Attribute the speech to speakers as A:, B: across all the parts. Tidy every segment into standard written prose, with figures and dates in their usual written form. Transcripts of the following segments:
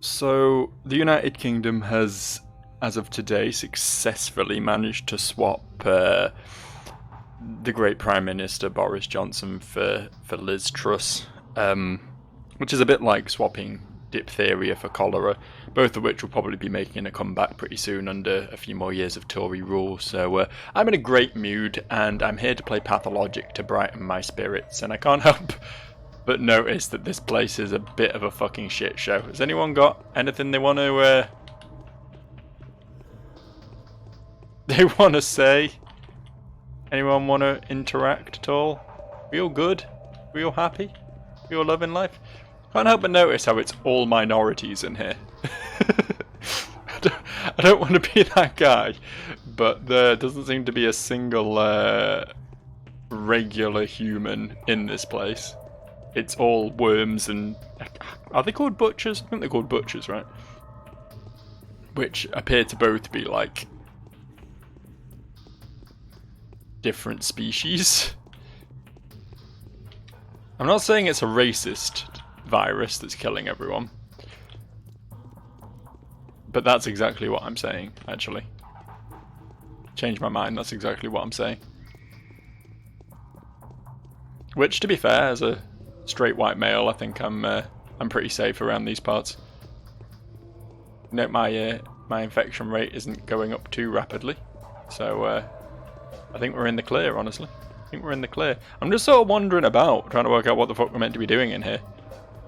A: So, the United Kingdom has, as of today, successfully managed to swap the great Prime Minister Boris Johnson for Liz Truss, which is a bit like swapping diphtheria for cholera, both of which will probably be making a comeback pretty soon under a few more years of Tory rule. So I'm in a great mood, and I'm here to play Pathologic to brighten my spirits, and I can't help but notice that this place is a bit of a fucking shit show. Has anyone got anything they want to they want to say? Anyone want to interact at all? We all good? We all happy? We all loving life? Can't help but notice how it's all minorities in here. I don't want to be that guy, but there doesn't seem to be a single regular human in this place. It's all worms and... Are they called butchers? I think they're called butchers, right? Which appear to both be like different species. I'm not saying it's a racist virus that's killing everyone, but that's exactly what I'm saying, actually. Change my mind, that's exactly what I'm saying. Which, to be fair, as a straight white male, I think I'm pretty safe around these parts. Note my infection rate isn't going up too rapidly, so I think we're in the clear, honestly. I think we're in the clear. I'm just sort of wandering about, trying to work out what the fuck we're meant to be doing in here.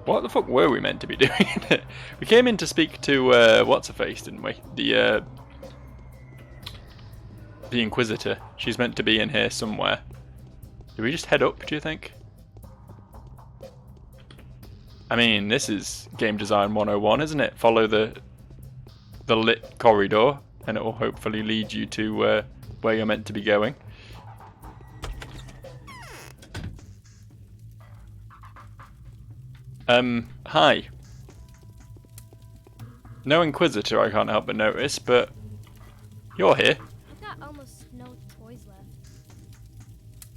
A: What the fuck were we meant to be doing in here? We came in to speak to, what's-her-face, didn't we? The Inquisitor. She's meant to be in here somewhere. Do we just head up, do you think? I mean, this is game design 101, isn't it? Follow the lit corridor, and it will hopefully lead you to where you're meant to be going. Hi. No Inquisitor, I can't help but notice, but you're here.
B: I've got almost no toys left.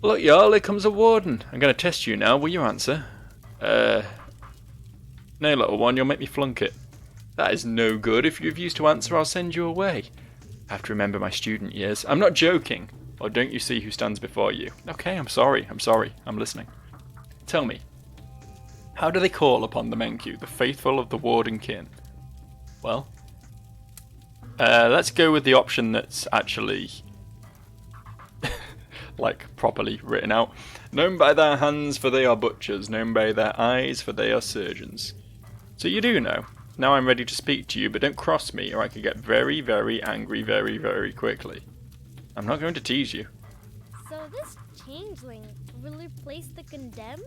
A: Look, y'all, here comes a warden. I'm going to test you now. Will you answer? No, little one, you'll make me flunk it. That is no good. If you refuse to answer, I'll send you away. I have to remember my student years. I'm not joking. Or don't you see who stands before you? Okay, I'm sorry. I'm listening. Tell me, how do they call upon the Menku, the faithful of the warden kin? Well, let's go with the option that's actually like properly written out. Known by their hands, for they are butchers. Known by their eyes, for they are surgeons. So you do know. Now I'm ready to speak to you, but don't cross me, or I could get very, very angry very, very quickly. I'm not going to tease you.
B: So this changeling will replace the condemned?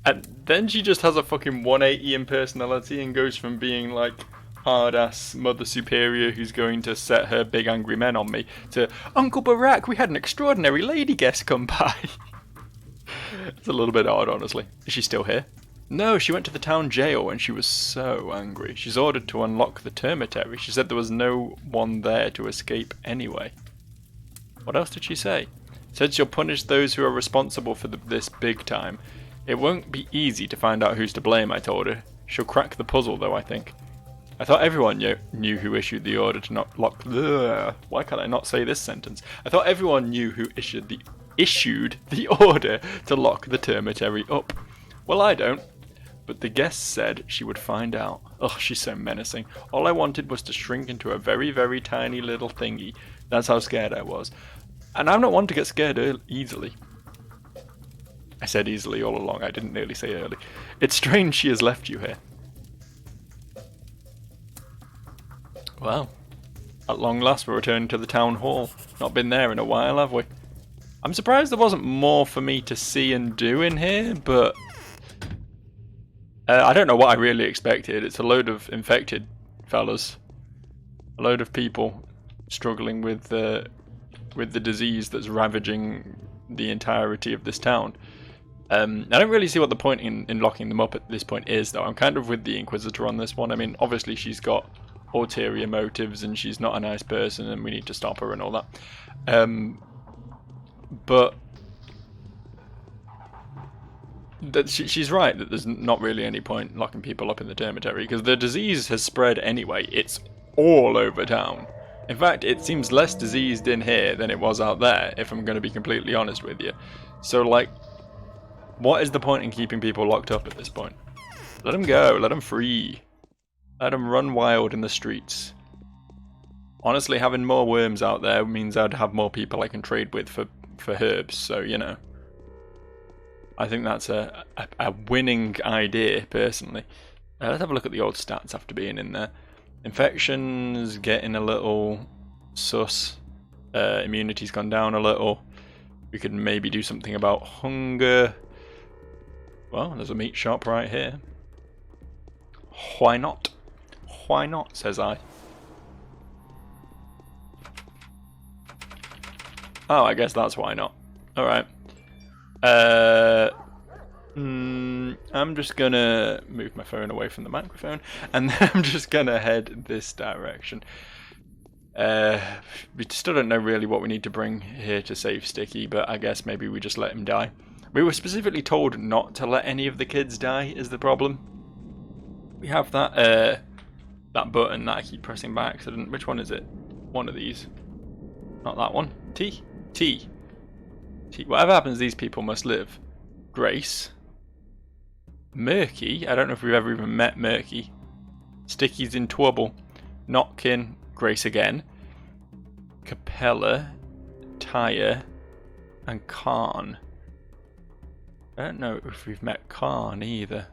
A: And then she just has a fucking 180 in personality and goes from being like hard-ass Mother Superior who's going to set her big angry men on me to Uncle Barack, we had an extraordinary lady guest come by. It's a little bit odd, honestly. Is she still here? No, she went to the town jail and she was so angry. She's ordered to unlock the termitary. She said there was no one there to escape anyway. What else did she say? Said she'll punish those who are responsible for this big time. It won't be easy to find out who's to blame, I told her. She'll crack the puzzle, though, I think. I thought everyone knew who issued the order to not lock... Ugh, why can't I not say this sentence? I thought everyone knew who issued the order to lock the termitary up. Well, I don't. But the guest said she would find out. Ugh, she's so menacing. All I wanted was to shrink into a very, very tiny little thingy. That's how scared I was. And I'm not one to get scared easily. I said easily all along, I didn't nearly say early. It's strange she has left you here. Well, at long last we're returning to the town hall. Not been there in a while, have we? I'm surprised there wasn't more for me to see and do in here, but... I don't know what I really expected. It's a load of infected fellas. A load of people struggling with the disease that's ravaging the entirety of this town. I don't really see what the point in locking them up at this point is, though. I'm kind of with the Inquisitor on this one. I mean, obviously she's got ulterior motives and she's not a nice person and we need to stop her and all that. But She's right that there's not really any point locking people up in the dormitory because the disease has spread anyway. It's all over town. In fact, it seems less diseased in here than it was out there, if I'm going to be completely honest with you. So, like, what is the point in keeping people locked up at this point? Let them go. Let them free. Let them run wild in the streets. Honestly, having more worms out there means I'd have more people I can trade with for herbs, so, you know. I think that's a winning idea, personally. Let's have a look at the old stats after being in there. Infections getting a little sus. Immunity's gone down a little. We could maybe do something about hunger. Well, there's a meat shop right here. Why not? Why not, says I. Oh, I guess that's why not. Alright. I'm just gonna move my phone away from the microphone, and then I'm just gonna head this direction. We still don't know really what we need to bring here to save Sticky, but I guess maybe we just let him die. We were specifically told not to let any of the kids die, is the problem. We have that button that I keep pressing by accident. Which one is it? One of these. Not that one. T. Whatever happens, these people must live. Grace. Murky. I don't know if we've ever even met Murky. Sticky's in trouble. Notkin. Grace again. Capella. Tyre. And Khan. I don't know if we've met Khan either.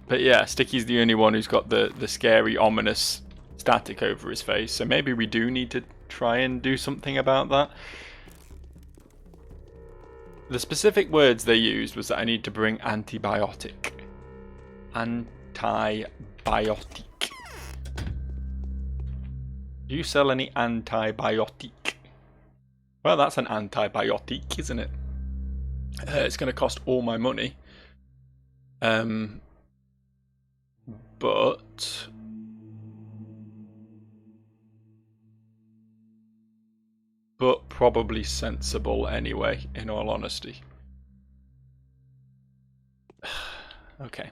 A: But yeah, Sticky's the only one who's got the scary, ominous static over his face. So maybe we do need to try and do something about that. The specific words they used was that I need to bring antibiotic. Antibiotic. Do you sell any antibiotic? Well, that's an antibiotic, isn't it? It's going to cost all my money. But probably sensible anyway, in all honesty. Okay.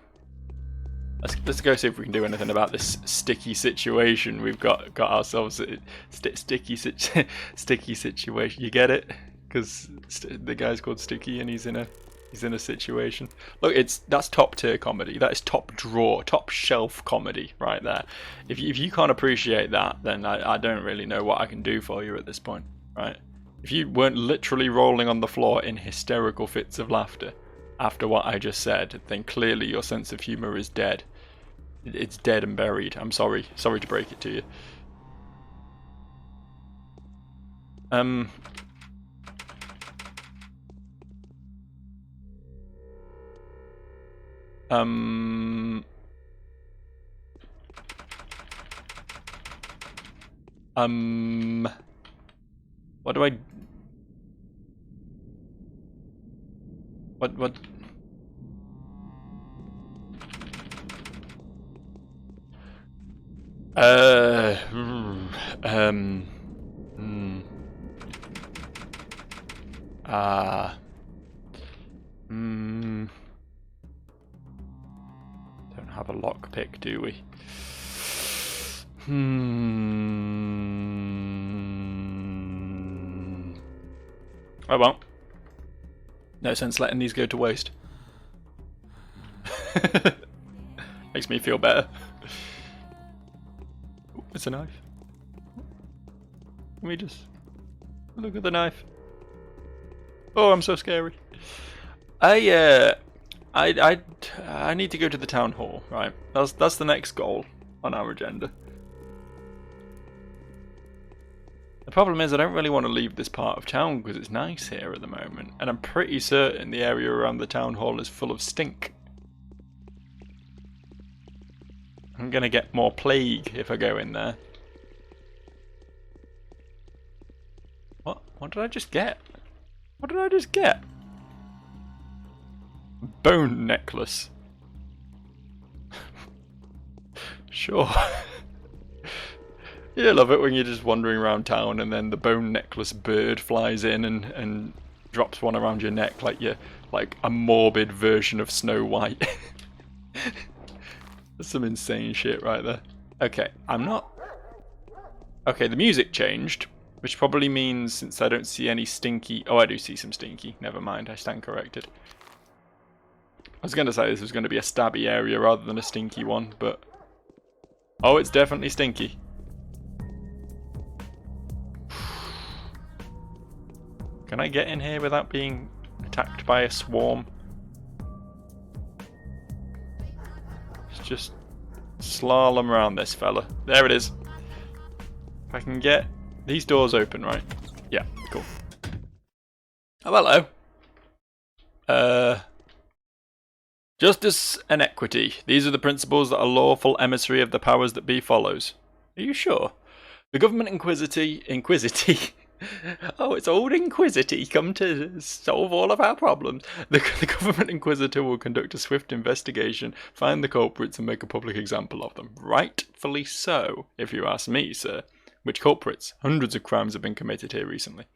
A: Let's go see if we can do anything about this sticky situation we've got ourselves. Sticky situation. You get it? Because the guy's called Sticky and he's in a situation. Look, that's top tier comedy. That is top drawer, top shelf comedy right there. If you can't appreciate that, then I don't really know what I can do for you at this point, right? If you weren't literally rolling on the floor in hysterical fits of laughter after what I just said, then clearly your sense of humor is dead. It's dead and buried. I'm sorry to break it to you. What do I... What... Don't have a lockpick, do we? Oh well. No sense letting these go to waste. Makes me feel better. Ooh, it's a knife. Let me just look at the knife. Oh, I'm so scary. I need to go to the town hall, right? That's the next goal on our agenda. The problem is I don't really want to leave this part of town because it's nice here at the moment, and I'm pretty certain the area around the town hall is full of stink. I'm gonna get more plague if I go in there. What did I just get? What did I just get? Bone necklace. You love it when you're just wandering around town and then the bone necklace bird flies in and drops one around your neck like you're like a morbid version of Snow White. That's some insane shit right there. Okay, I'm not... Okay, the music changed, which probably means since I don't see any stinky... Oh, I do see some stinky. Never mind, I stand corrected. I was going to say this was going to be a stabby area rather than a stinky one, but... Oh, it's definitely stinky. Can I get in here without being attacked by a swarm? Let's just slalom around this fella. There it is. If I can get these doors open, right? Yeah, cool. Oh, hello. Justice and equity. These are the principles that a lawful emissary of the powers that be follows. Are you sure? The government inquisity. Oh, it's old Inquisity come to solve all of our problems. The government inquisitor will conduct a swift investigation, find the culprits and make a public example of them. Rightfully so, if you ask me, sir. Which culprits? Hundreds of crimes have been committed here recently.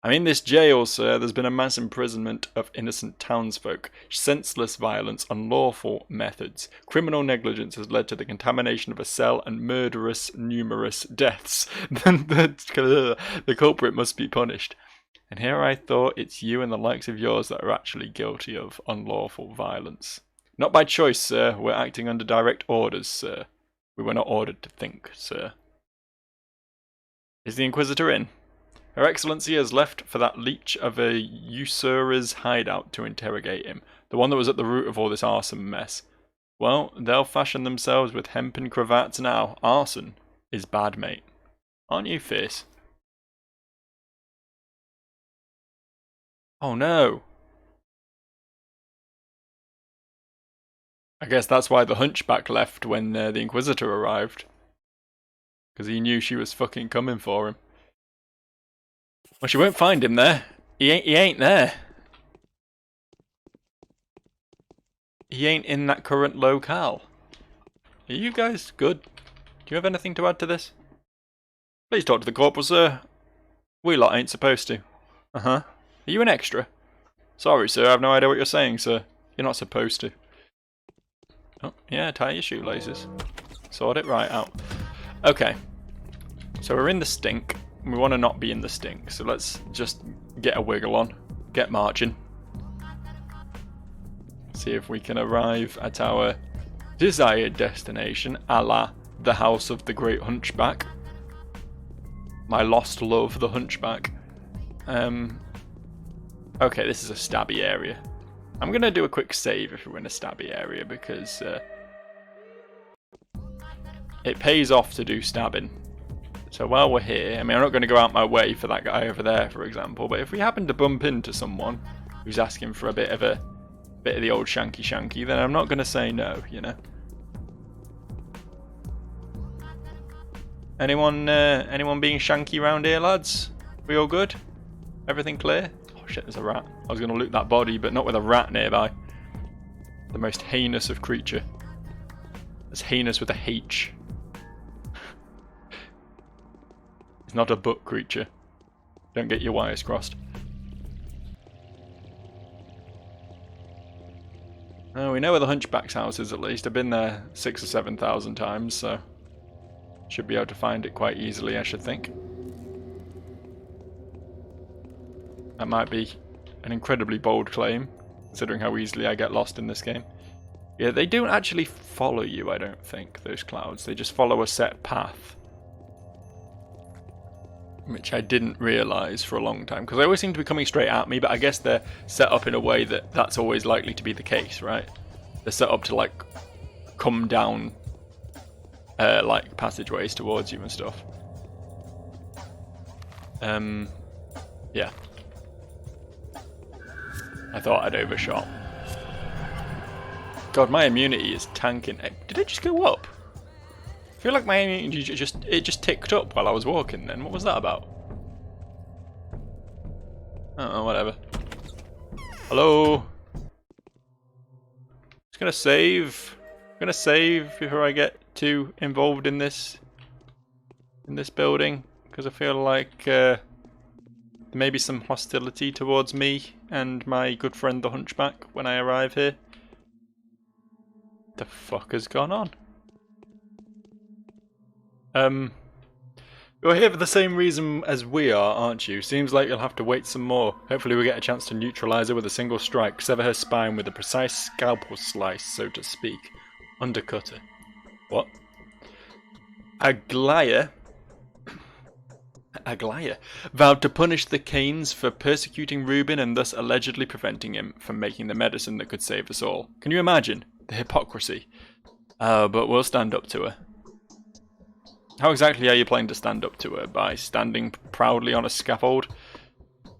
A: I'm in this jail, sir. There's been a mass imprisonment of innocent townsfolk, senseless violence, unlawful methods. Criminal negligence has led to the contamination of a cell and murderous numerous deaths. The culprit must be punished. And here I thought it's you and the likes of yours that are actually guilty of unlawful violence. Not by choice, sir. We're acting under direct orders, sir. We were not ordered to think, sir. Is the Inquisitor in? Her Excellency has left for that leech of a usurer's hideout to interrogate him, the one that was at the root of all this arson mess. Well, they'll fashion themselves with hempen cravats now. Arson is bad, mate. Aren't you fierce? Oh no. I guess that's why the hunchback left when the Inquisitor arrived. Because he knew she was fucking coming for him. Well, she won't find him there. He ain't there. He ain't in that current locale. Are you guys good? Do you have anything to add to this? Please talk to the corporal, sir. We lot ain't supposed to. Uh-huh. Are you an extra? Sorry, sir, I have no idea what you're saying, sir. You're not supposed to. Oh, yeah, tie your shoelaces. Sort it right out. Okay. So we're in the stink. We want to not be in the stink, so let's just get a wiggle on. Get marching. See if we can arrive at our desired destination, a la the house of the great hunchback. My lost love, the hunchback. Okay, this is a stabby area. I'm going to do a quick save if we're in a stabby area, because it pays off to do stabbing. So while we're here, I mean, I'm not going to go out my way for that guy over there, for example, but if we happen to bump into someone who's asking for a bit of the old shanky, then I'm not going to say no, you know. Anyone being shanky round here, lads? We all good? Everything clear? Oh shit, there's a rat. I was going to loot that body, but not with a rat nearby. The most heinous of creature. It's heinous with a H. It's not a butt creature. Don't get your wires crossed. Oh, we know where the hunchback's house is at least. I've been there 6,000 or 7,000 times, so should be able to find it quite easily, I should think. That might be an incredibly bold claim, considering how easily I get lost in this game. Yeah, they don't actually follow you, I don't think, those clouds. They just follow a set path. Which I didn't realise for a long time, because they always seem to be coming straight at me, but I guess they're set up in a way that that's always likely to be the case, right? They're set up to, like, come down, like, passageways towards you and stuff. Yeah. I thought I'd overshot. God, my immunity is tanking. Did it just go up? I feel like my immunity just ticked up while I was walking then. What was that about? Oh, whatever. Hello? Just gonna save. I'm gonna save before I get too involved in this in this building? Because I feel like there may be some hostility towards me and my good friend the Hunchback when I arrive here. The fuck has gone on? You're here for the same reason as we are, aren't you? Seems like you'll have to wait some more. Hopefully we get a chance to neutralise her with a single strike, sever her spine with a precise scalpel slice, so to speak. Undercut her. What? Aglaya vowed to punish the Canes for persecuting Reuben and thus allegedly preventing him from making the medicine that could save us all. Can you imagine? The hypocrisy. But we'll stand up to her. How exactly are you planning to stand up to her? By standing proudly on a scaffold?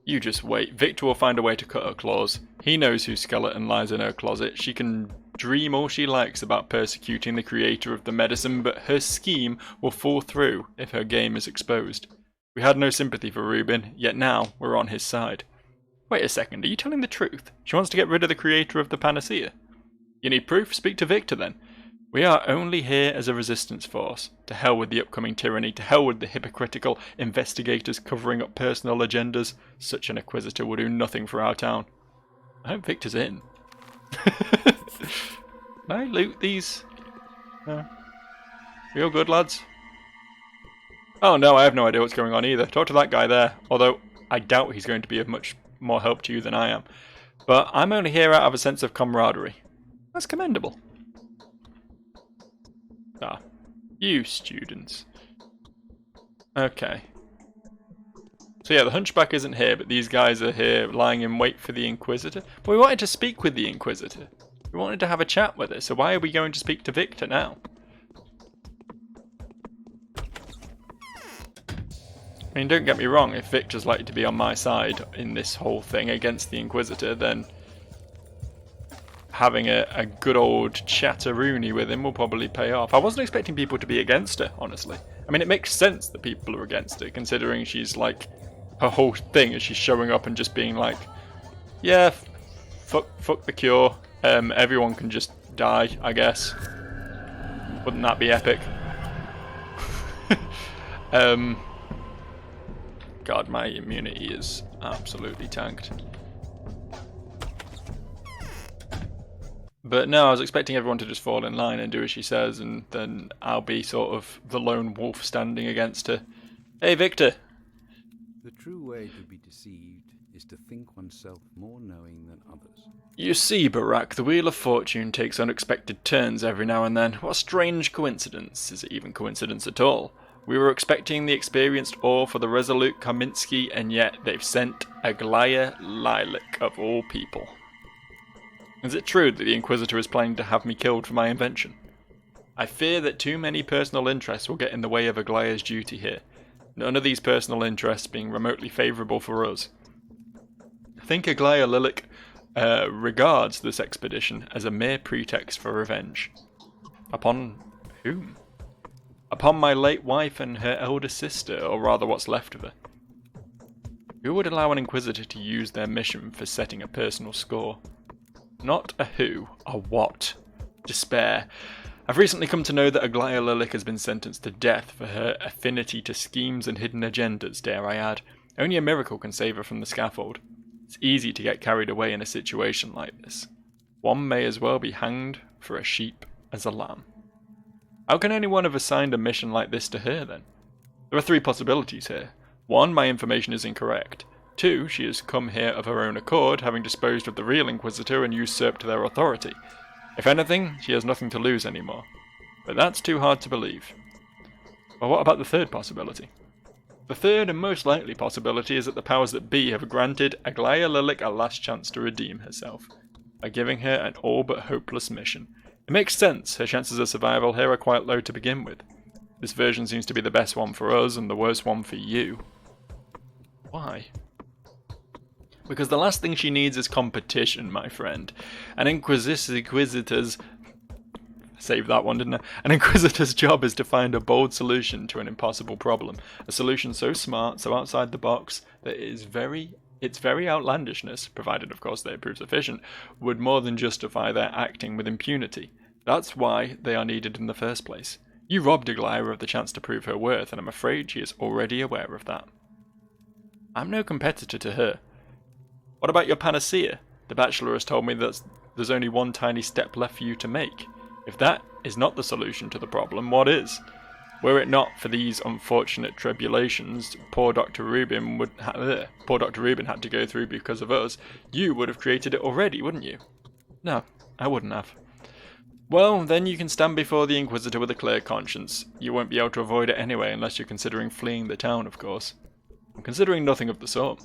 A: You just wait. Victor will find a way to cut her claws. He knows whose skeleton lies in her closet. She can dream all she likes about persecuting the creator of the medicine, but her scheme will fall through if her game is exposed. We had no sympathy for Reuben, yet now we're on his side. Wait a second, are you telling the truth? She wants to get rid of the creator of the panacea? You need proof? Speak to Victor then. We are only here as a resistance force. To hell with the upcoming tyranny, to hell with the hypocritical investigators covering up personal agendas. Such an inquisitor will do nothing for our town. I hope Victor's in. Can I loot these? No. Real good, lads? Oh no, I have no idea what's going on either. Talk to that guy there. Although, I doubt he's going to be of much more help to you than I am. But I'm only here out of a sense of camaraderie. That's commendable. Ah, you students. Okay. So yeah, the Hunchback isn't here, but these guys are here lying in wait for the Inquisitor. But we wanted to speak with the Inquisitor. We wanted to have a chat with her, so why are we going to speak to Victor now? I mean, don't get me wrong, if Victor's likely to be on my side in this whole thing against the Inquisitor, then having a good old chatteroony with him will probably pay off. I wasn't expecting people to be against her, honestly. I mean, it makes sense that people are against her, considering she's like, her whole thing is she's showing up and just being like, yeah, fuck the cure, everyone can just die, I guess. Wouldn't that be epic? God, my immunity is absolutely tanked. But no, I was expecting everyone to just fall in line and do as she says, and then I'll be sort of the lone wolf standing against her. Hey, Victor!
C: The true way to be deceived is to think oneself more knowing than others.
A: You see, Barak, the Wheel of Fortune takes unexpected turns every now and then. What a strange coincidence. Is it even coincidence at all? We were expecting the experienced ore for the resolute Kaminsky, and yet they've sent Aglaya Lilac, of all people. Is it true that the Inquisitor is planning to have me killed for my invention? I fear that too many personal interests will get in the way of Aglaya's duty here. None of these personal interests being remotely favourable for us. I think Aglaya Lilac regards this expedition as a mere pretext for revenge. Upon whom? Upon my late wife and her elder sister, or rather what's left of her. Who would allow an Inquisitor to use their mission for setting a personal score? Not a who, a what. Despair. I've recently come to know that Aglaya Lilac has been sentenced to death for her affinity to schemes and hidden agendas, dare I add. Only a miracle can save her from the scaffold. It's easy to get carried away in a situation like this. One may as well be hanged for a sheep as a lamb. How can anyone have assigned a mission like this to her, then? There are three possibilities here. One, my information is incorrect. Two, she has come here of her own accord, having disposed of the real Inquisitor and usurped their authority. If anything, she has nothing to lose anymore. But that's too hard to believe. Well, what about the third possibility? The third and most likely possibility is that the powers that be have granted Aglaya Lilac a last chance to redeem herself, by giving her an all but hopeless mission. It makes sense, her chances of survival here are quite low to begin with. This version seems to be the best one for us and the worst one for you. Why? Because the last thing she needs is competition, my friend. An Inquisitor's... Saved that one, didn't I? An Inquisitor's job is to find a bold solution to an impossible problem. A solution so smart, so outside the box, that its very outlandishness, provided of course they prove sufficient, would more than justify their acting with impunity. That's why they are needed in the first place. You robbed Aglaia of the chance to prove her worth, and I'm afraid she is already aware of that. I'm no competitor to her. What about your panacea? The Bachelor has told me that there's only one tiny step left for you to make. If that is not the solution to the problem, what is? Were it not for these unfortunate tribulations poor Dr. Rubin had to go through because of us, you would have created it already, wouldn't you? No, I wouldn't have. Well, then you can stand before the Inquisitor with a clear conscience. You won't be able to avoid it anyway, unless you're considering fleeing the town, of course. I'm considering nothing of the sort.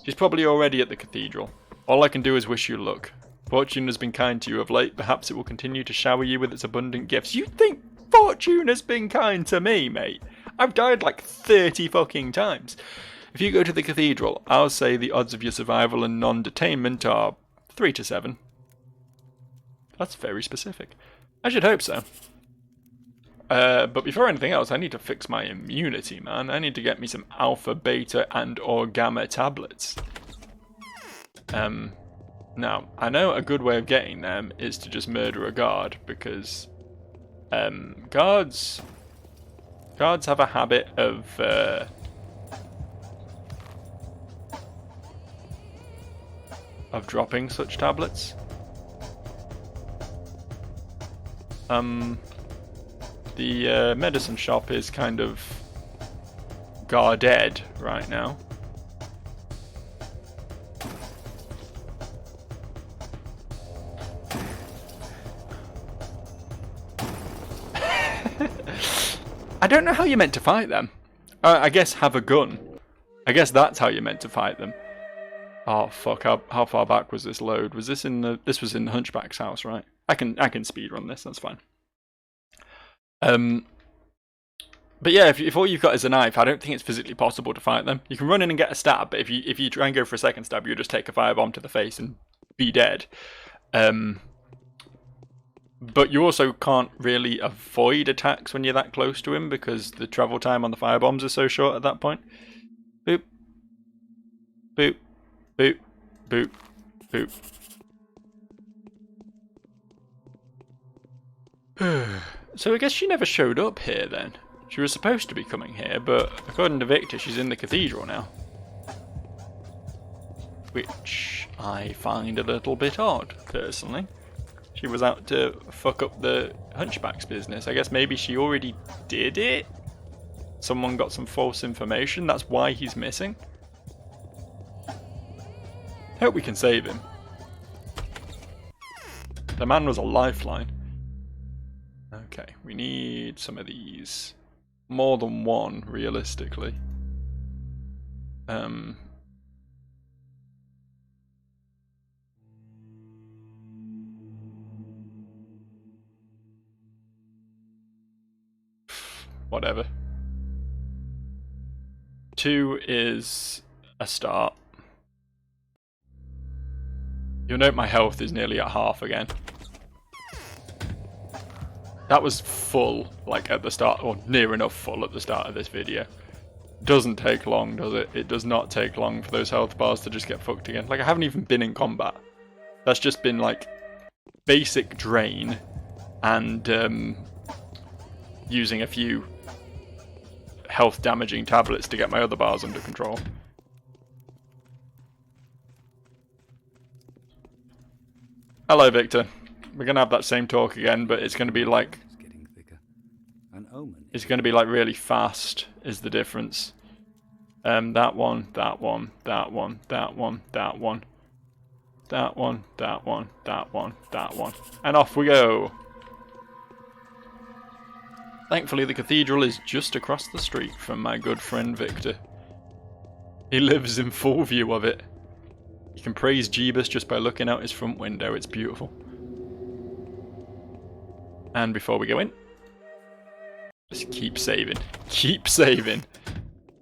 A: She's probably already at the cathedral. All I can do is wish you luck. Fortune has been kind to you of late. Perhaps it will continue to shower you with its abundant gifts. You think Fortune has been kind to me, mate? I've died like 30 fucking times. If you go to the cathedral, I'll say the odds of your survival and non-detainment are 3 to 7. That's very specific. I should hope so. But before anything else, I need to fix my immunity, man. I need to get me some alpha, beta, and or gamma tablets. Now, I know a good way of getting them is to just murder a guard, because guards have a habit of dropping such tablets. The medicine shop is kind of guarded right now. I don't know how you're meant to fight them. I guess have a gun. I guess that's how you're meant to fight them. Oh fuck! How far back was this load? Was this in the? This was in the Hunchback's house, right? I can speedrun this. That's fine. But yeah, if all you've got is a knife, I don't think it's physically possible to fight them. You can run in and get a stab, but if you try and go for a second stab, you'll just take a firebomb to the face and be dead. But you also can't really avoid attacks when you're that close to him because the travel time on the firebombs is so short at that point. Boop. Boop. Boop. Boop. Boop. So I guess she never showed up here then. She was supposed to be coming here, but according to Victor, she's in the cathedral now. Which I find a little bit odd, personally. She was out to fuck up the Hunchback's business. I guess maybe she already did it? Someone got some false information, that's why he's missing? Hope we can save him. The man was a lifeline. Okay, we need some of these. More than one, realistically. Whatever. 2 is a start. You'll note my health is nearly at half again. That was full, like at the start, or near enough full at the start of this video. Doesn't take long, does it? It does not take long for those health bars to just get fucked again. Like, I haven't even been in combat. That's just been, like, basic drain and using a few health damaging tablets to get my other bars under control. Hello, Victor. We're gonna have that same talk again, but it's gonna be like it's gonna be like really fast is the difference. That one, that one, that one, that one, that one, that one, that one, that one, that one, and off we go. Thankfully, the cathedral is just across the street from my good friend Victor. He lives in full view of it. You can praise Jeebus just by looking out his front window. It's beautiful. And before we go in, just keep saving. Keep saving.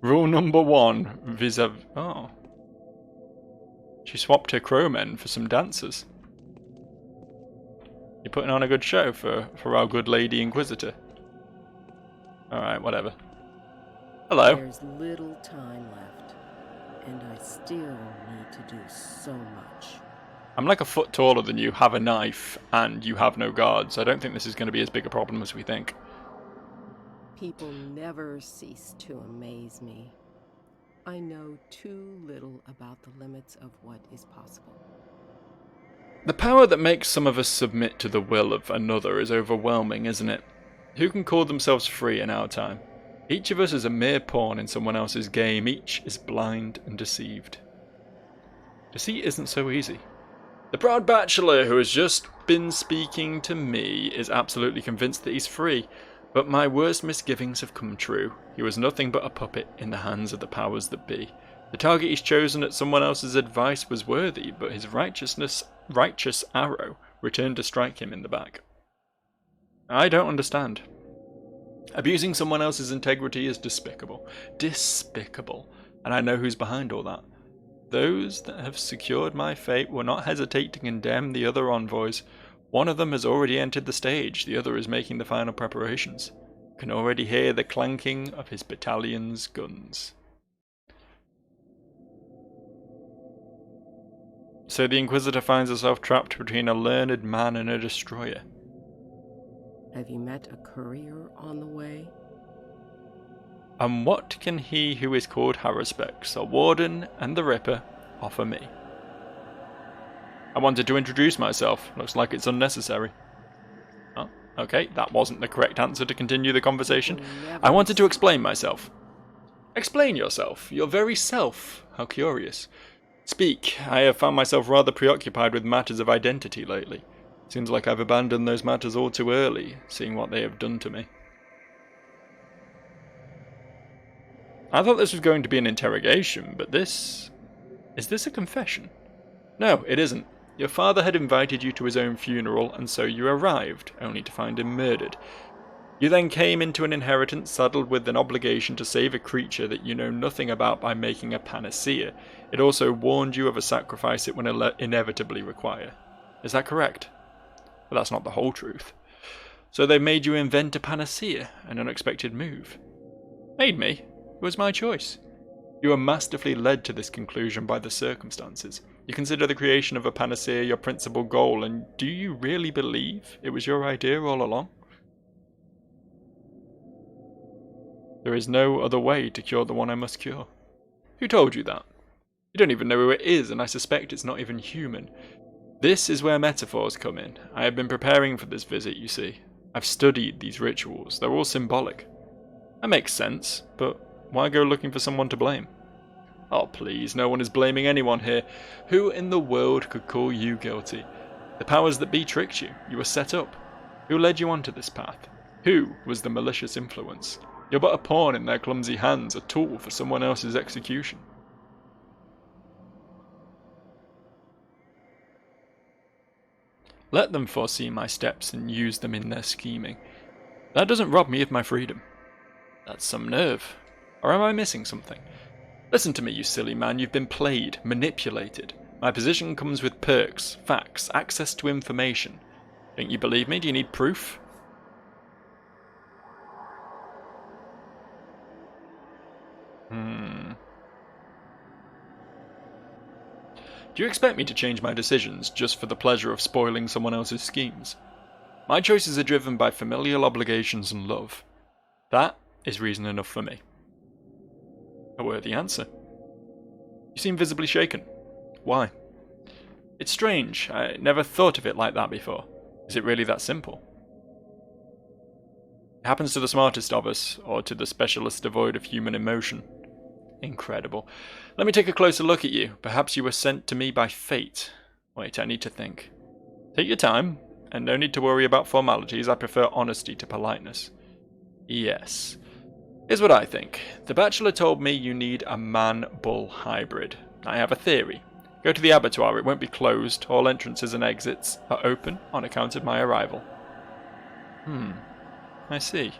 A: Rule number 1, vis-a-vis... Oh. She swapped her crowmen for some dancers. You're putting on a good show for our good Lady Inquisitor. Alright, whatever. Hello.
D: There's little time left, and I still need to do so much.
A: I'm like a foot taller than you, have a knife, and you have no guards. I don't think this is going to be as big a problem as we think.
D: People never cease to amaze me. I know too little about the limits of what is possible.
A: The power that makes some of us submit to the will of another is overwhelming, isn't it? Who can call themselves free in our time? Each of us is a mere pawn in someone else's game. Each is blind and deceived. Deceit isn't so easy. The proud bachelor who has just been speaking to me is absolutely convinced that he's free, but my worst misgivings have come true. He was nothing but a puppet in the hands of the powers that be. The target he's chosen at someone else's advice was worthy, but his righteous arrow returned to strike him in the back. I don't understand. Abusing someone else's integrity is despicable. Despicable. And I know who's behind all that. Those that have secured my fate will not hesitate to condemn the other envoys. One of them has already entered the stage, the other is making the final preparations. You can already hear the clanking of his battalion's guns. So the Inquisitor finds herself trapped between a learned man and a destroyer.
D: Have you met a courier on the way?
A: And what can he who is called Haruspex, a warden and the Ripper, offer me? I wanted to introduce myself. Looks like it's unnecessary. Oh, okay, that wasn't the correct answer to continue the conversation. I wanted to explain myself. Explain yourself, your very self. How curious. Speak. I have found myself rather preoccupied with matters of identity lately. Seems like I've abandoned those matters all too early, seeing what they have done to me. I thought this was going to be an interrogation, but this... Is this a confession? No, it isn't. Your father had invited you to his own funeral, and so you arrived, only to find him murdered. You then came into an inheritance saddled with an obligation to save a creature that you know nothing about by making a panacea. It also warned you of a sacrifice it would inevitably require. Is that correct? But that's not the whole truth. So they made you invent a panacea, an unexpected move. Made me? It was my choice. You were masterfully led to this conclusion by the circumstances. You consider the creation of a panacea your principal goal, and do you really believe it was your idea all along? There is no other way to cure the one I must cure. Who told you that? You don't even know who it is, and I suspect it's not even human. This is where metaphors come in. I have been preparing for this visit, you see. I've studied these rituals. They're all symbolic. That makes sense, but why go looking for someone to blame? Oh please, no one is blaming anyone here. Who in the world could call you guilty? The powers that be tricked you. You were set up. Who led you onto this path? Who was the malicious influence? You're but a pawn in their clumsy hands, a tool for someone else's execution. Let them foresee my steps and use them in their scheming. That doesn't rob me of my freedom. That's some nerve. Or am I missing something? Listen to me, you silly man. You've been played, manipulated. My position comes with perks, facts, access to information. Don't you believe me? Do you need proof? Do you expect me to change my decisions just for the pleasure of spoiling someone else's schemes? My choices are driven by familial obligations and love. That is reason enough for me. A worthy answer. You seem visibly shaken. Why? It's strange. I never thought of it like that before. Is it really that simple? It happens to the smartest of us, or to the specialist devoid of human emotion. Incredible. Let me take a closer look at you. Perhaps you were sent to me by fate. Wait, I need to think. Take your time, and no need to worry about formalities. I prefer honesty to politeness. Yes. Here's what I think. The Bachelor told me you need a man-bull hybrid. I have a theory. Go to the abattoir. It won't be closed. All entrances and exits are open on account of my arrival. I see.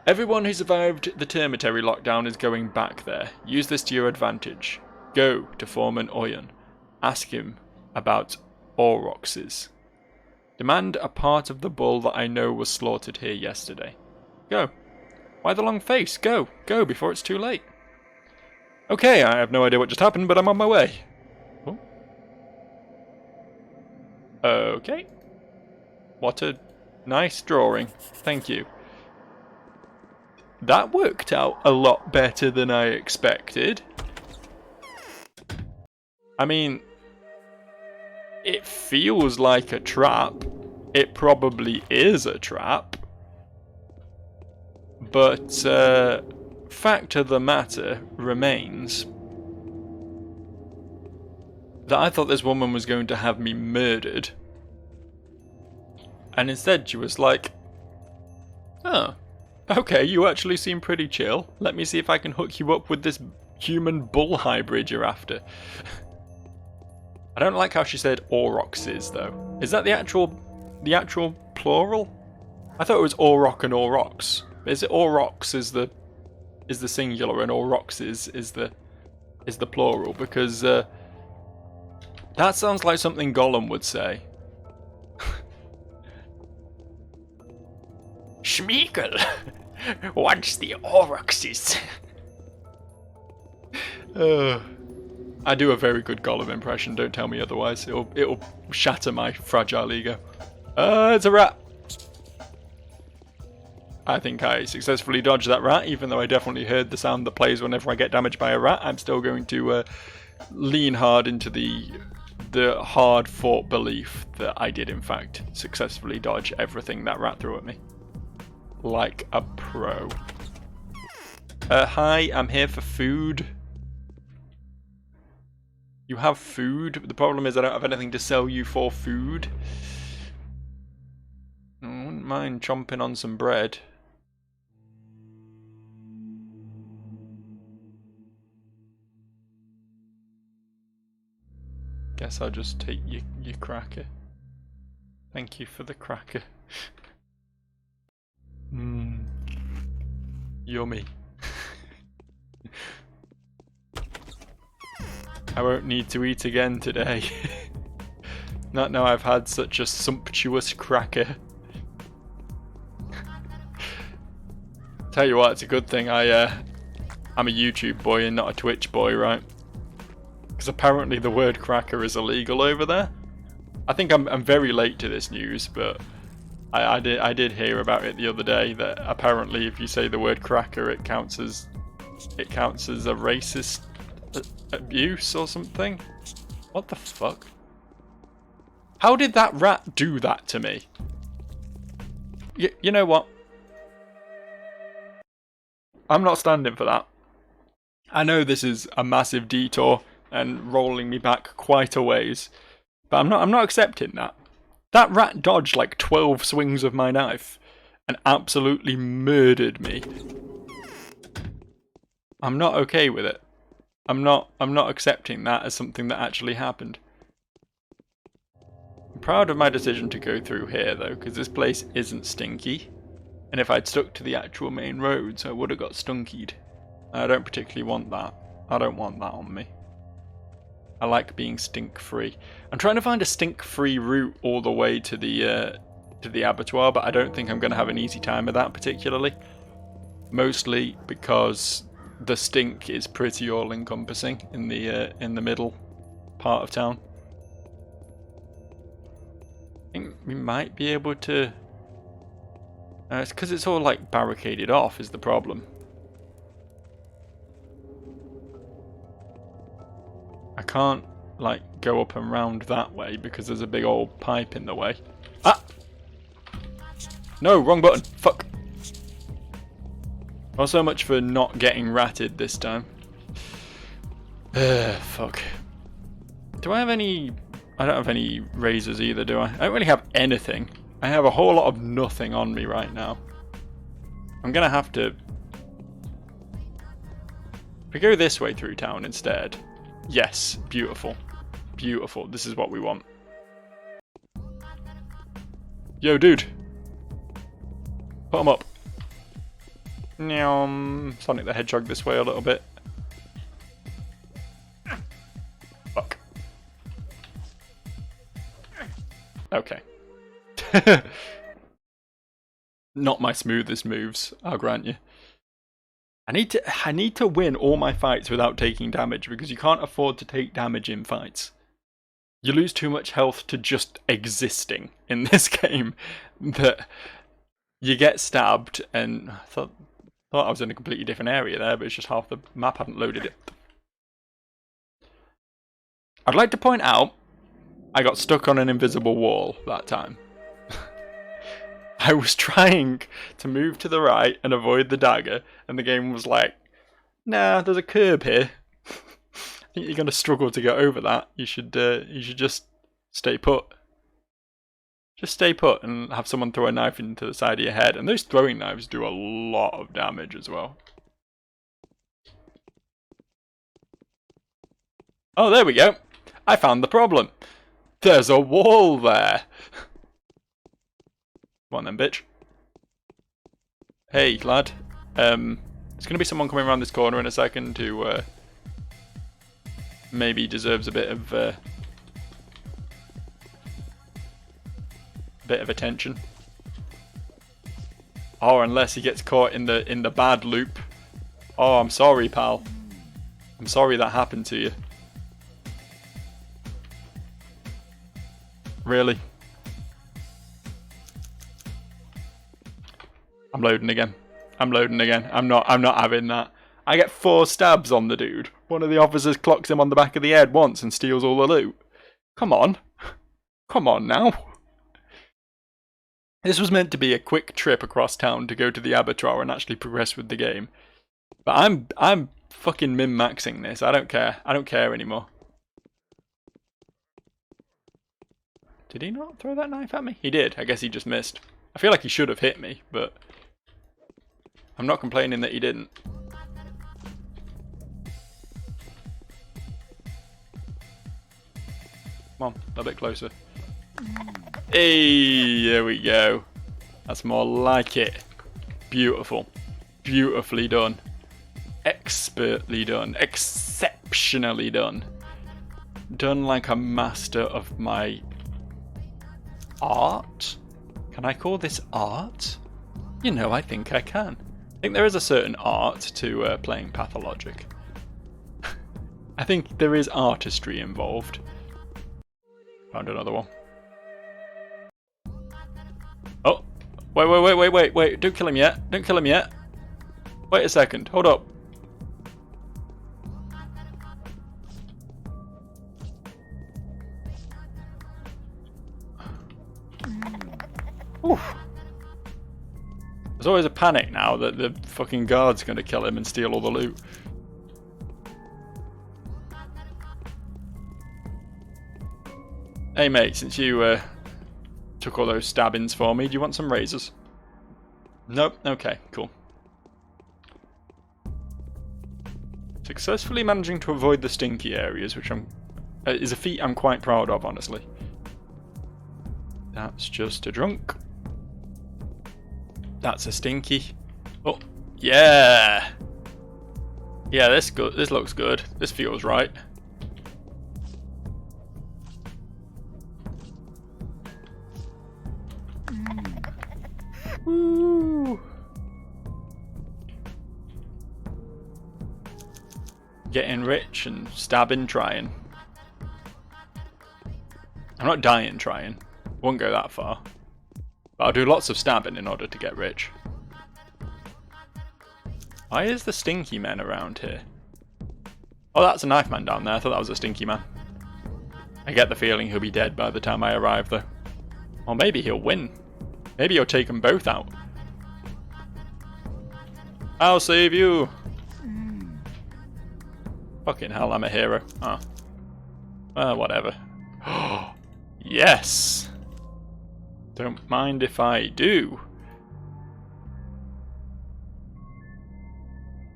A: Everyone who survived the termitary lockdown is going back there. Use this to your advantage. Go to Foreman Oyen. Ask him about aurochses. Demand a part of the bull that I know was slaughtered here yesterday. Go. Why the long face? Go. Go before it's too late. Okay, I have no idea what just happened, but I'm on my way. Oh. Okay. What a nice drawing. Thank you. that worked out a lot better than I expected. I mean, it feels like a trap. It probably is a trap. But fact of the matter remains that I thought this woman was going to have me murdered. And instead she was like, oh, okay, you actually seem pretty chill. Let me see if I can hook you up with this human bull hybrid you're after. I don't like how she said aurochses though. Is that the actual plural? I thought it was auroch and aurochs. Is it aurochs is the singular and aurochses is the plural? Because that sounds like something Gollum would say. Schmeagol wants the aurochses. I do a very good Gollum impression, don't tell me otherwise. It'll shatter my fragile ego. It's a rat! I think I successfully dodged that rat, even though I definitely heard the sound that plays whenever I get damaged by a rat. I'm still going to lean hard into the hard-fought belief that I did in fact successfully dodge everything that rat threw at me. Like a pro. Hi, I'm here for food. You have food? The problem is I don't have anything to sell you for food. I wouldn't mind chomping on some bread. Guess I'll just take your cracker. Thank you for the cracker. Mmm. Yummy. I won't need to eat again today. Not now I've had such a sumptuous cracker. Tell you what, it's a good thing I'm a YouTube boy and not a Twitch boy, right? Because apparently the word cracker is illegal over there. I think I'm very late to this news, but I did hear about it the other day that apparently if you say the word cracker, it counts as a racist abuse or something. What the fuck? How did that rat do that to me? You know what? I'm not standing for that. I know this is a massive detour and rolling me back quite a ways, but I'm not accepting that. That rat dodged like 12 swings of my knife and absolutely murdered me. I'm not okay with it. I'm not accepting that as something that actually happened. I'm proud of my decision to go through here though, because this place isn't stinky. And if I'd stuck to the actual main roads, I would have got stunkied. I don't particularly want that. I don't want that on me. I like being stink-free. I'm trying to find a stink-free route all the way to the abattoir, but I don't think I'm going to have an easy time with that particularly. Mostly because the stink is pretty all-encompassing in the middle part of town. I think we might be able to... it's because it's all like barricaded off is the problem. I can't like go up and round that way because there's a big old pipe in the way. Ah! No, wrong button. Fuck. Well, so much for not getting ratted this time. Fuck. Do I have any... I don't have any razors either, do I? I don't really have anything. I have a whole lot of nothing on me right now. I'm gonna have to... If we go this way through town instead... Yes, beautiful. Beautiful. This is what we want. Yo, dude. Put him up. Nyam. Sonic the Hedgehog this way a little bit. Fuck. Okay. Not my smoothest moves, I'll grant you. I need to win all my fights without taking damage, because you can't afford to take damage in fights. You lose too much health to just existing in this game that you get stabbed and I thought Thought I was in a completely different area there, but it's just half the map hadn't loaded it. I'd like to point out, I got stuck on an invisible wall that time. I was trying to move to the right and avoid the dagger, and the game was like, nah, there's a curb here. I think you're going to struggle to get over that. You should just stay put. Just stay put and have someone throw a knife into the side of your head. And those throwing knives do a lot of damage as well. Oh, there we go. I found the problem. There's a wall there. Come on then, bitch. Hey, lad. There's going to be someone coming around this corner in a second who maybe deserves a bit of attention. Or unless he gets caught in the bad loop. Oh, I'm sorry, pal. I'm sorry that happened to you. Really? I'm loading again. I'm loading again. I'm not having that. I get 4 stabs on the dude. One of the officers clocks him on the back of the head once and steals all the loot. Come on. Come on now. This was meant to be a quick trip across town to go to the abattoir and actually progress with the game. But I'm fucking min-maxing this. I don't care. I don't care anymore. Did he not throw that knife at me? He did. I guess he just missed. I feel like he should have hit me, but I'm not complaining that he didn't. Come on, a bit closer. Hey, there we go. That's more like it. Beautiful. Beautifully done. Expertly done. Exceptionally done. Done like a master of my art? Can I call this art? You know, I think I can. I think there is a certain art to playing Pathologic. I think there is artistry involved. Found another one. Oh, wait! Don't kill him yet! Don't kill him yet! Wait a second. Hold up. Oof. There's always a panic now that the fucking guard's going to kill him and steal all the loot. Hey mate, since you took all those stabbings for me, do you want some razors? Nope. Okay, cool. Successfully managing to avoid the stinky areas, which is a feat I'm quite proud of, honestly. That's just a drunk. That's a stinky. Oh, yeah. Yeah, this good. This looks good. This feels right. Woo. Getting rich and stabbing trying. I'm not dying trying. Won't go that far. But I'll do lots of stabbing in order to get rich. Why is the stinky man around here? Oh, that's a knife man down there. I thought that was a stinky man. I get the feeling he'll be dead by the time I arrive though. Or maybe he'll win. Maybe he'll take them both out. I'll save you! Fucking hell, I'm a hero. Oh. Whatever. Yes! Don't mind if I do.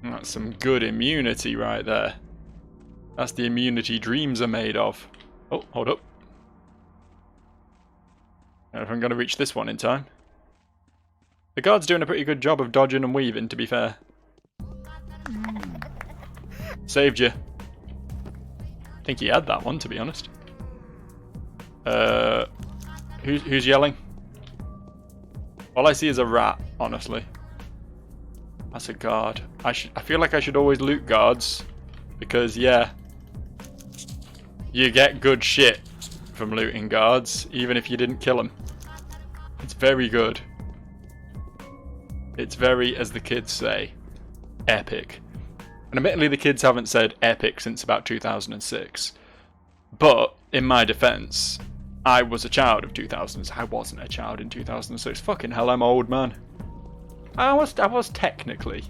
A: That's some good immunity right there. That's the immunity dreams are made of. Oh, hold up. I don't know if I'm going to reach this one in time. The guard's doing a pretty good job of dodging and weaving, to be fair. Saved you. I think he had that one, to be honest. Who's yelling? All I see is a rat, honestly. That's a guard. I feel like I should always loot guards. Because, yeah. You get good shit from looting guards, even if you didn't kill them. It's very good. It's very, as the kids say, epic. And admittedly, the kids haven't said epic since about 2006. But, in my defense, I was a child of 2000s. I wasn't a child in 2006. Fucking hell, I'm old, man. I was technically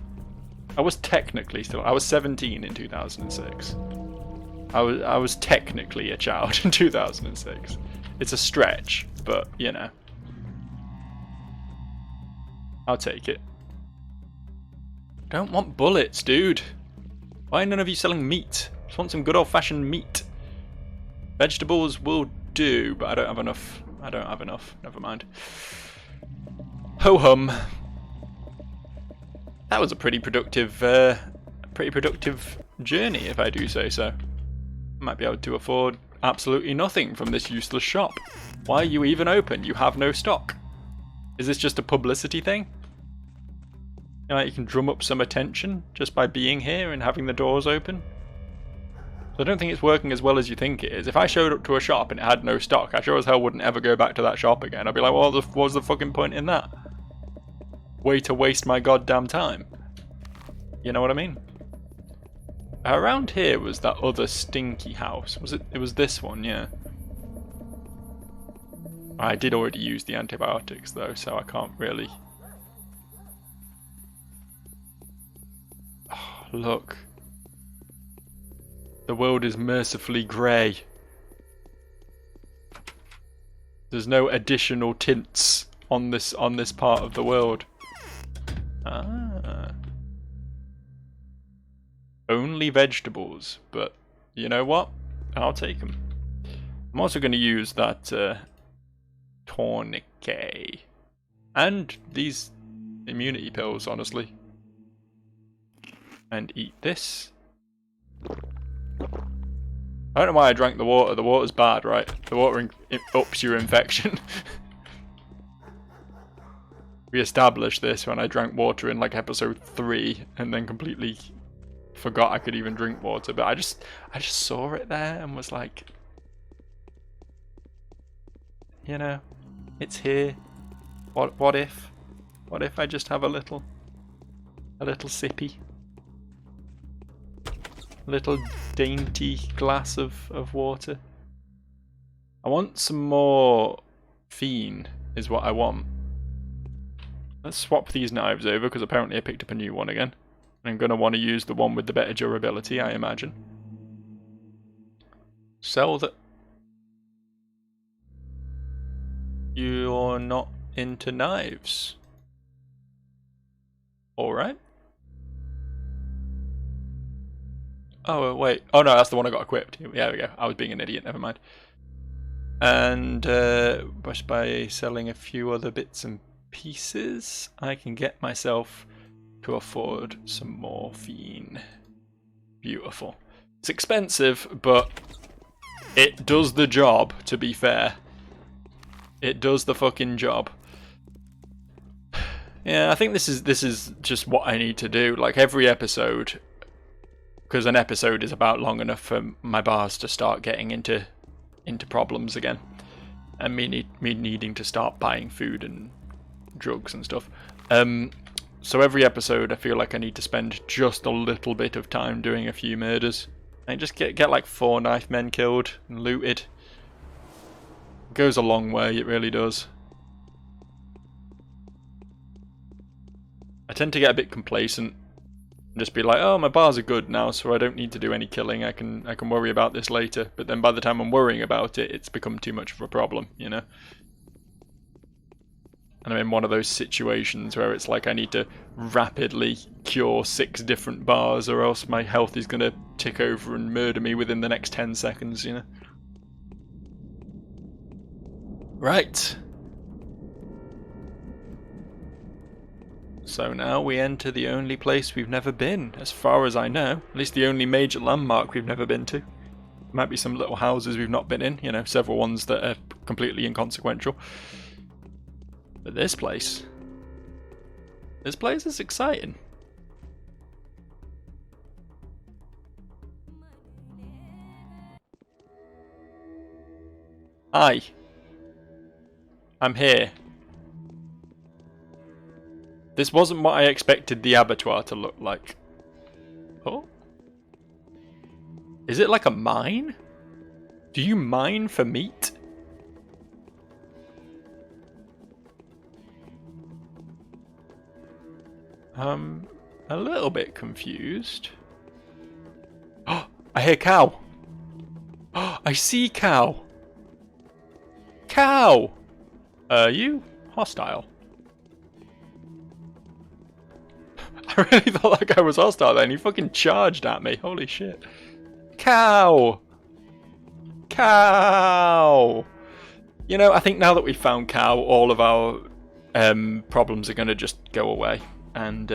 A: still. I was 17 in 2006. I was technically a child in 2006. It's a stretch, but, you know. I'll take it. Don't want bullets, dude. Why are none of you selling meat? Just want some good old-fashioned meat. Vegetables will do, but I don't have enough. Never mind. Ho-hum. That was a pretty productive journey, if I do say so. Might be able to afford absolutely nothing from this useless shop. Why are you even open? You have no stock. Is this just a publicity thing? You know, like you can drum up some attention just by being here and having the doors open? So I don't think it's working as well as you think it is. If I showed up to a shop and it had no stock, I sure as hell wouldn't ever go back to that shop again. I'd be like, well, what was the fucking point in that? Way to waste my goddamn time. You know what I mean? Around here was that other stinky house. Was it? It was this one, yeah. I did already use the antibiotics though, so I can't really... Oh, look. The world is mercifully grey. There's no additional tints on this part of the world. Ah. Only vegetables, but you know what? I'll take them. I'm also going to use that tourniquet and these immunity pills, honestly, and eat this. I don't know why I drank the water. The water's bad, right? The water it ups your infection. We established this when I drank water in like episode 3 and then completely forgot I could even drink water, but I just saw it there and was like, you know, it's here. What if I just have a little sippy, a little dainty glass of water. I want some more fiend is what I want. Let's swap these knives over because apparently I picked up a new one again. I'm going to want to use the one with the better durability, I imagine. Sell that. You're not into knives. Alright. Oh, wait. Oh, no, that's the one I got equipped. Yeah, there we go. I was being an idiot. Never mind. And just by selling a few other bits and pieces, I can get myself to afford some morphine. Beautiful. It's expensive, but it does the job, to be fair. It does the fucking job. Yeah, I think this is just what I need to do. Like every episode, because an episode is about long enough for my bars to start getting into problems again, and me needing to start buying food and drugs and stuff. So every episode, I feel like I need to spend just a little bit of time doing a few murders, and just get like 4 knife men killed and looted. It goes a long way, it really does. I tend to get a bit complacent and just be like, oh, my bars are good now, so I don't need to do any killing. I can worry about this later. But then by the time I'm worrying about it, it's become too much of a problem, you know? And I'm in one of those situations where it's like I need to rapidly cure 6 different bars or else my health is going to tick over and murder me within the next 10 seconds, you know? Right. So now we enter the only place we've never been, as far as I know. At least the only major landmark we've never been to. Might be some little houses we've not been in, you know, several ones that are completely inconsequential. But this place is exciting. Hi. I'm here. This wasn't what I expected the abattoir to look like. Oh. Is it like a mine? Do you mine for meat? A little bit confused. Oh, I hear cow. Oh, I see cow. Cow! Are you hostile? I really thought that guy was hostile then. He fucking charged at me. Holy shit. Cow! Cow! You know, I think now that we've found cow, all of our problems are going to just go away. And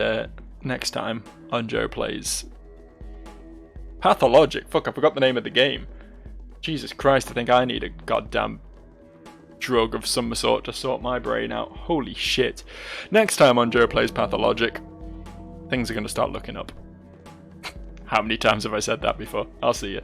A: next time on Joe Plays Pathologic. Fuck, I forgot the name of the game. Jesus Christ, I think I need a goddamn drug of some sort to sort my brain out. Holy shit. Next time on Joe Plays Pathologic, things are going to start looking up. How many times have I said that before? I'll see you.